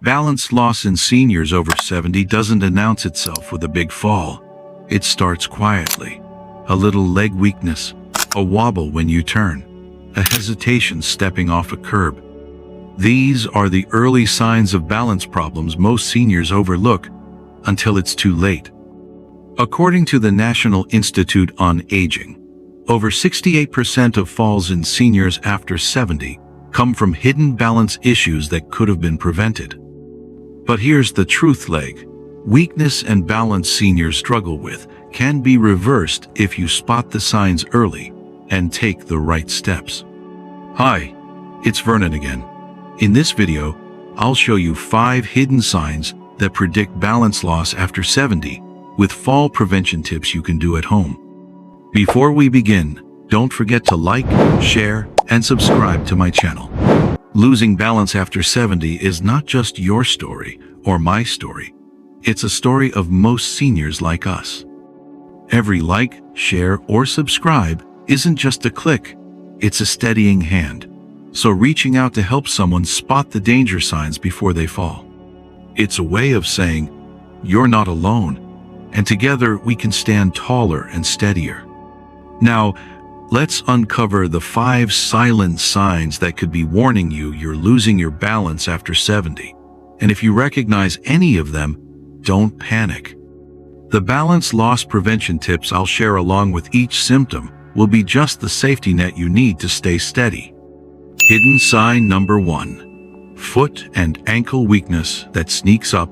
Balance loss in seniors over 70 doesn't announce itself with a big fall. It starts quietly. A little leg weakness, a wobble when you turn, a hesitation stepping off a curb. These are the early signs of balance problems most seniors overlook until it's too late. According to the National Institute on Aging, over 68% of falls in seniors after 70 come from hidden balance issues that could have been prevented. But here's the truth leg. Weakness and balance seniors struggle with can be reversed if you spot the signs early and take the right steps. Hi, it's Vernon again. In this video, I'll show you 5 hidden signs that predict balance loss after 70 with fall prevention tips you can do at home. Before we begin, don't forget to like, share, and subscribe to my channel. Losing balance after 70 is not just your story or my story. It's a story of most seniors like us. Every like, share, or subscribe isn't just a click, it's a steadying hand. So reaching out to help someone spot the danger signs before they fall. It's a way of saying, you're not alone, and together we can stand taller and steadier. Now, let's uncover the 5 silent signs that could be warning you you're losing your balance after 70. And if you recognize any of them, don't panic. The balance loss prevention tips I'll share along with each symptom will be just the safety net you need to stay steady. Hidden sign number 1. Foot and ankle weakness that sneaks up.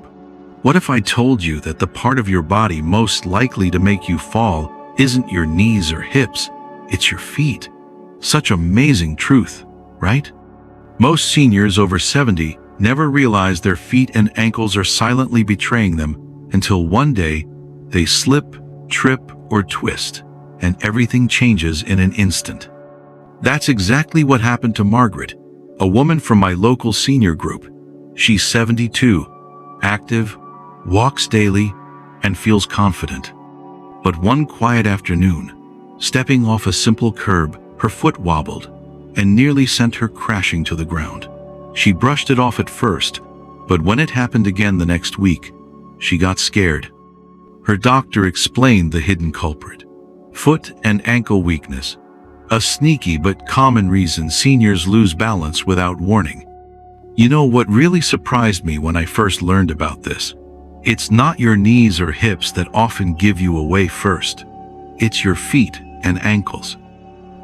What if I told you that the part of your body most likely to make you fall isn't your knees or hips, it's your feet? Such amazing truth, right? Most seniors over 70 never realize their feet and ankles are silently betraying them until one day they slip, trip, or twist, and everything changes in an instant. That's exactly what happened to Margaret, a woman from my local senior group. She's 72, active, walks daily, and feels confident. But one quiet afternoon, stepping off a simple curb, her foot wobbled and nearly sent her crashing to the ground. She brushed it off at first, but when it happened again the next week, she got scared. Her doctor explained the hidden culprit: foot and ankle weakness, a sneaky but common reason seniors lose balance without warning. You know what really surprised me when I first learned about this? It's not your knees or hips that often give you away first. It's your feet and ankles.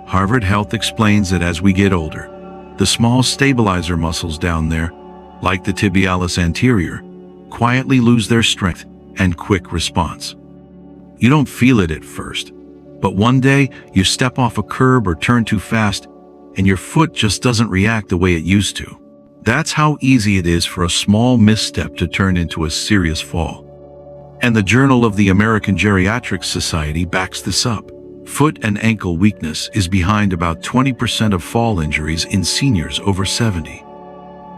Harvard Health explains that as we get older, the small stabilizer muscles down there, like the tibialis anterior, quietly lose their strength and quick response. You don't feel it at first, but one day you step off a curb or turn too fast, and your foot just doesn't react the way it used to. That's how easy it is for a small misstep to turn into a serious fall. And the Journal of the American Geriatric Society backs this up. Foot and ankle weakness is behind about 20% of fall injuries in seniors over 70.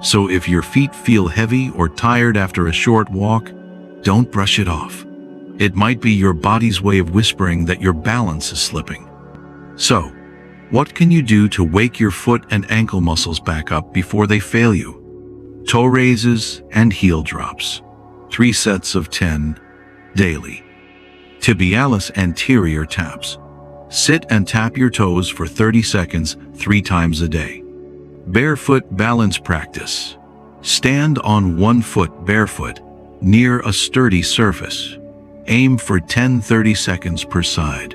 So if your feet feel heavy or tired after a short walk, don't brush it off. It might be your body's way of whispering that your balance is slipping. So, what can you do to wake your foot and ankle muscles back up before they fail you? Toe raises and heel drops. 3 sets of 10 daily. Tibialis anterior taps. Sit and tap your toes for 30 seconds 3 times a day. Barefoot balance practice. Stand on one foot barefoot near a sturdy surface. Aim for 10-30 seconds per side.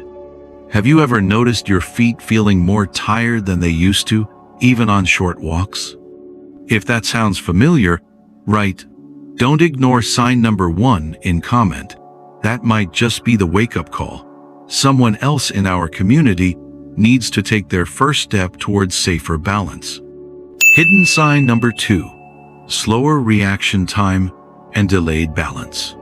Have you ever noticed your feet feeling more tired than they used to, even on short walks? If that sounds familiar, write, "Don't ignore sign number 1" in comment. That might just be the wake-up call. Someone else in our community needs to take their first step towards safer balance. Hidden sign number 2, slower reaction time and delayed balance.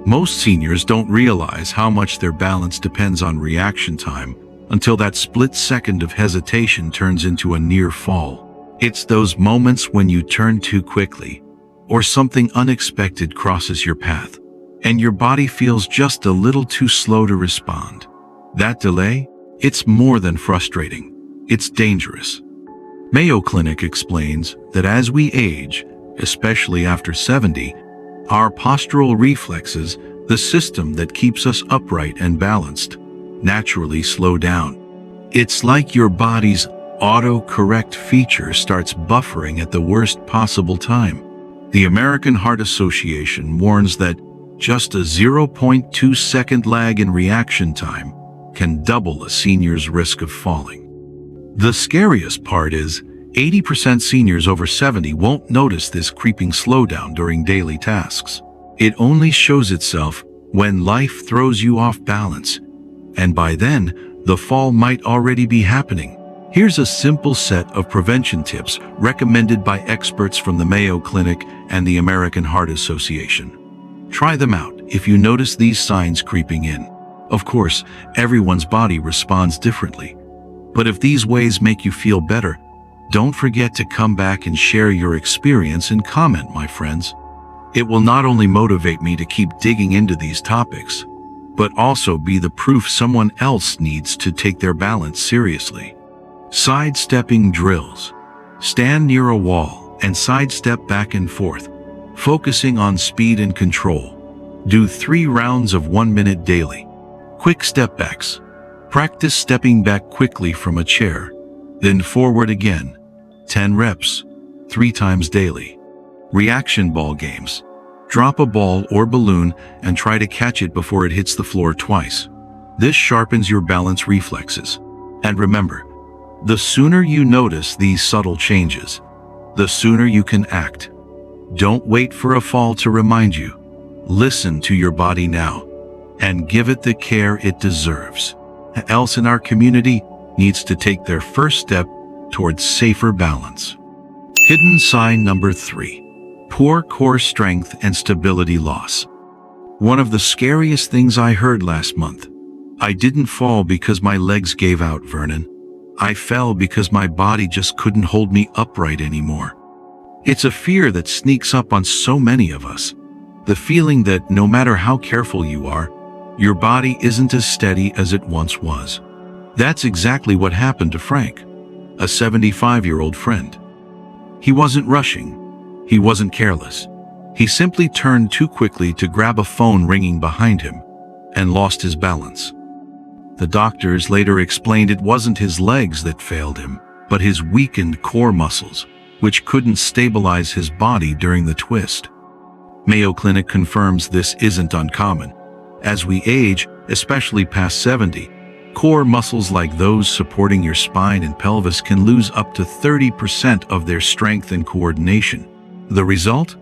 Most seniors don't realize how much their balance depends on reaction time until that split second of hesitation turns into a near fall. It's those moments when you turn too quickly, or something unexpected crosses your path, and your body feels just a little too slow to respond. That delay, it's more than frustrating. It's dangerous. Mayo Clinic explains that as we age, especially after 70, our postural reflexes, the system that keeps us upright and balanced, naturally slow down. It's like your body's autocorrect feature starts buffering at the worst possible time. The American Heart Association warns that just a 0.2-second lag in reaction time can double a senior's risk of falling. The scariest part is 80% seniors over 70 won't notice this creeping slowdown during daily tasks. It only shows itself when life throws you off balance, and by then, the fall might already be happening. Here's a simple set of prevention tips recommended by experts from the Mayo Clinic and the American Heart Association. Try them out if you notice these signs creeping in. Of course, everyone's body responds differently. But if these ways make you feel better, don't forget to come back and share your experience and comment, my friends. It will not only motivate me to keep digging into these topics, but also be the proof someone else needs to take their balance seriously. Sidestepping drills. Stand near a wall and sidestep back and forth, focusing on speed and control. Do 3 rounds of 1 minute daily. Quick step backs. Practice stepping back quickly from a chair, then forward again. 10 reps, 3 times daily. Reaction ball games. Drop a ball or balloon and try to catch it before it hits the floor twice. This sharpens your balance reflexes. And remember, the sooner you notice these subtle changes, the sooner you can act. Don't wait for a fall to remind you. Listen to your body now and give it the care it deserves. Else in our community needs to take their first step towards safer balance. Hidden sign number 3. Poor core strength and stability loss. One of the scariest things I heard last month. I didn't fall because my legs gave out, Vernon. I fell because my body just couldn't hold me upright anymore. It's a fear that sneaks up on so many of us. The feeling that no matter how careful you are, your body isn't as steady as it once was. That's exactly what happened to Frank, a 75-year-old friend. He wasn't rushing. He wasn't careless. He simply turned too quickly to grab a phone ringing behind him and lost his balance. The doctors later explained it wasn't his legs that failed him, but his weakened core muscles, which couldn't stabilize his body during the twist. Mayo Clinic confirms this isn't uncommon. As we age, especially past 70, core muscles like those supporting your spine and pelvis can lose up to 30% of their strength and coordination. The result?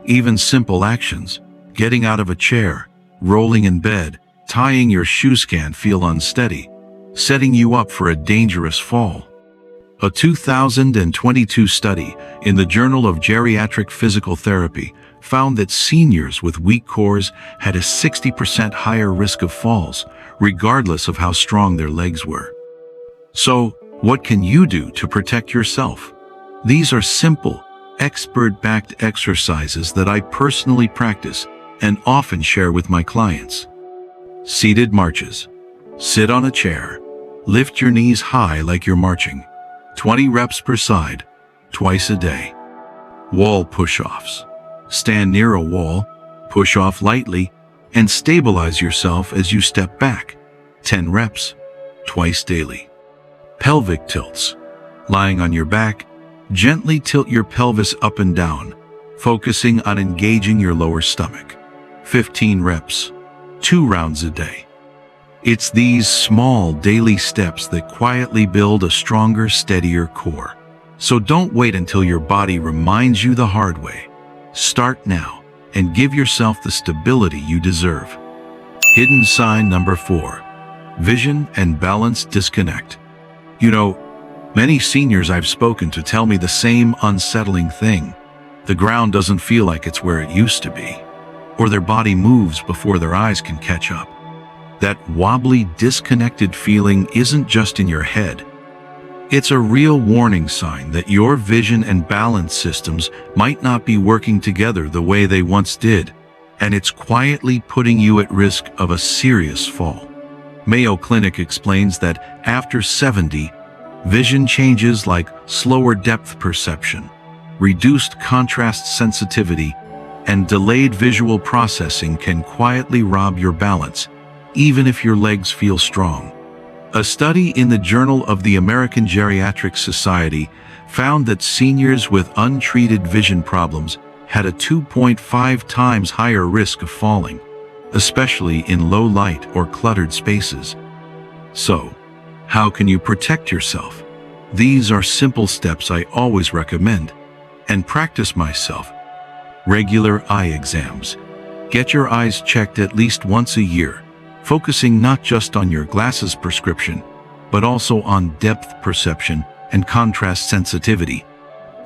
Even simple actions, getting out of a chair, rolling in bed, tying your shoes can feel unsteady, setting you up for a dangerous fall. A 2022 study in the Journal of Geriatric Physical Therapy found that seniors with weak cores had a 60% higher risk of falls, regardless of how strong their legs were. So, what can you do to protect yourself? These are simple, expert-backed exercises that I personally practice and often share with my clients. Seated marches. Sit on a chair. Lift your knees high like you're marching. 20 reps per side, twice a day. Wall push-offs. Stand near a wall, push off lightly, and stabilize yourself as you step back. 10 reps, twice daily. Pelvic tilts. Lying on your back, gently tilt your pelvis up and down, focusing on engaging your lower stomach. 15 reps, 2 rounds a day. It's these small daily steps that quietly build a stronger, steadier core. So don't wait until your body reminds you the hard way. Start now and give yourself the stability you deserve. Hidden sign number 4. Vision and balance disconnect. You know, many seniors I've spoken to tell me the same unsettling thing. The ground doesn't feel like it's where it used to be, or their body moves before their eyes can catch up. That wobbly, disconnected feeling isn't just in your head. It's a real warning sign that your vision and balance systems might not be working together the way they once did, and it's quietly putting you at risk of a serious fall. Mayo Clinic explains that after 70, vision changes like slower depth perception, reduced contrast sensitivity, and delayed visual processing can quietly rob your balance, even if your legs feel strong. A study in the Journal of the American Geriatric Society found that seniors with untreated vision problems had a 2.5 times higher risk of falling, especially in low light or cluttered spaces. So, how can you protect yourself? These are simple steps I always recommend and practice myself. Regular eye exams. Get your eyes checked at least once a year, focusing not just on your glasses prescription, but also on depth perception and contrast sensitivity.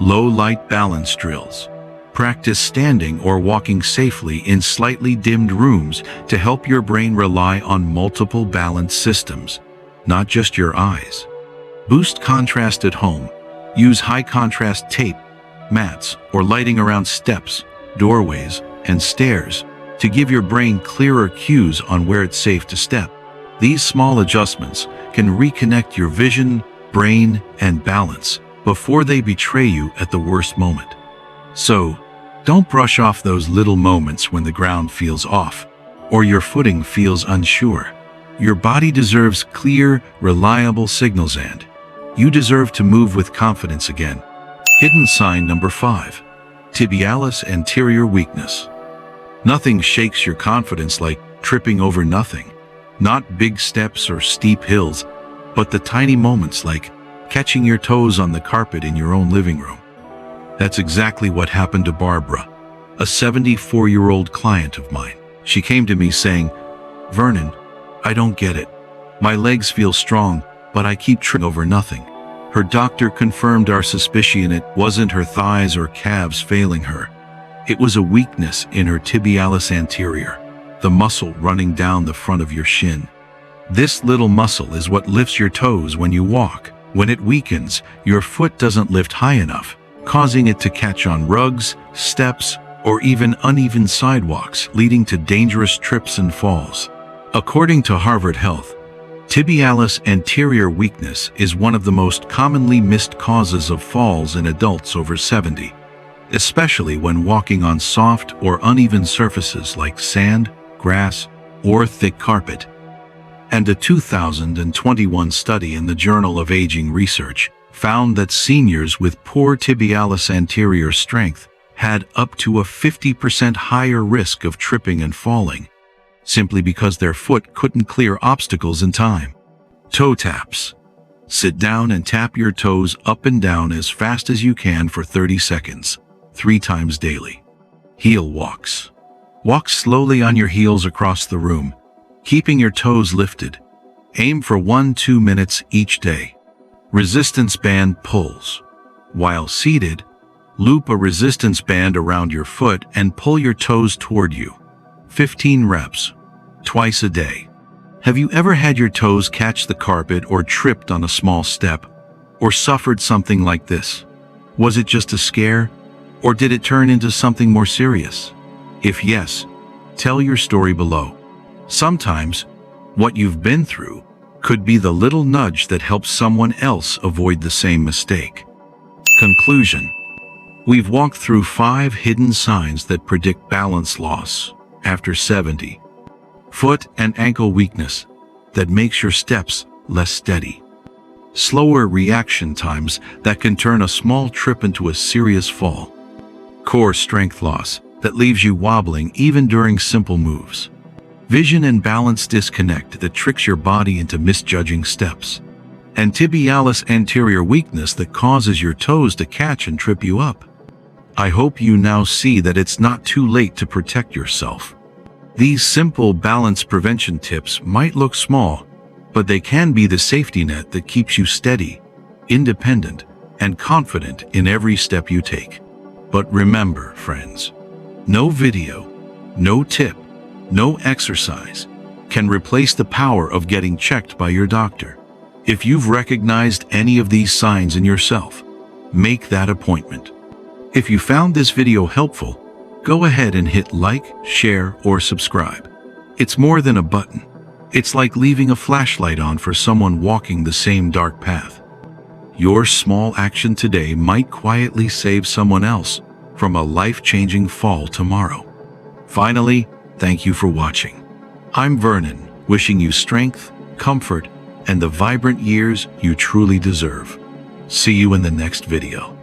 Low light balance drills. Practice standing or walking safely in slightly dimmed rooms to help your brain rely on multiple balance systems, not just your eyes. Boost contrast at home. Use high contrast tape, mats, or lighting around steps, doorways, and stairs to give your brain clearer cues on where it's safe to step. These small adjustments can reconnect your vision, brain, and balance before they betray you at the worst moment. So, don't brush off those little moments when the ground feels off or your footing feels unsure. Your body deserves clear, reliable signals, and you deserve to move with confidence again. Hidden sign number 5. Tibialis anterior weakness. Nothing shakes your confidence like tripping over nothing. Not big steps or steep hills, but the tiny moments like catching your toes on the carpet in your own living room. That's exactly what happened to Barbara, a 74-year-old client of mine. She came to me saying, "Vernon, I don't get it. My legs feel strong, but I keep tripping over nothing." Her doctor confirmed our suspicion. It wasn't her thighs or calves failing her. It was a weakness in her tibialis anterior, the muscle running down the front of your shin. This little muscle is what lifts your toes when you walk. When it weakens, your foot doesn't lift high enough, causing it to catch on rugs, steps, or even uneven sidewalks, leading to dangerous trips and falls. According to Harvard Health, tibialis anterior weakness is one of the most commonly missed causes of falls in adults over 70, especially when walking on soft or uneven surfaces like sand, grass, or thick carpet. And a 2021 study in the Journal of Aging Research found that seniors with poor tibialis anterior strength had up to a 50% higher risk of tripping and falling, simply because their foot couldn't clear obstacles in time. Toe taps. Sit down and tap your toes up and down as fast as you can for 30 seconds, 3 times daily. Heel walks. Walk slowly on your heels across the room, keeping your toes lifted. Aim for 1-2 minutes each day. Resistance band pulls. While seated, loop a resistance band around your foot and pull your toes toward you. 15 reps, twice a day. Have you ever had your toes catch the carpet or tripped on a small step, or suffered something like this? Was it just a scare, or did it turn into something more serious? If yes, tell your story below. Sometimes, what you've been through could be the little nudge that helps someone else avoid the same mistake. Conclusion. We've walked through 5 hidden signs that predict balance loss after 70. Foot and ankle weakness that makes your steps less steady. Slower reaction times that can turn a small trip into a serious fall. Core strength loss that leaves you wobbling even during simple moves. Vision and balance disconnect that tricks your body into misjudging steps. And tibialis anterior weakness that causes your toes to catch and trip you up. I hope you now see that it's not too late to protect yourself. These simple balance prevention tips might look small, but they can be the safety net that keeps you steady, independent, and confident in every step you take. But remember, friends, no video, no tip, no exercise can replace the power of getting checked by your doctor. If you've recognized any of these signs in yourself, make that appointment. If you found this video helpful, go ahead and hit like, share, or subscribe. It's more than a button. It's like leaving a flashlight on for someone walking the same dark path. Your small action today might quietly save someone else from a life-changing fall tomorrow. Finally, thank you for watching. I'm Vernon, wishing you strength, comfort, and the vibrant years you truly deserve. See you in the next video.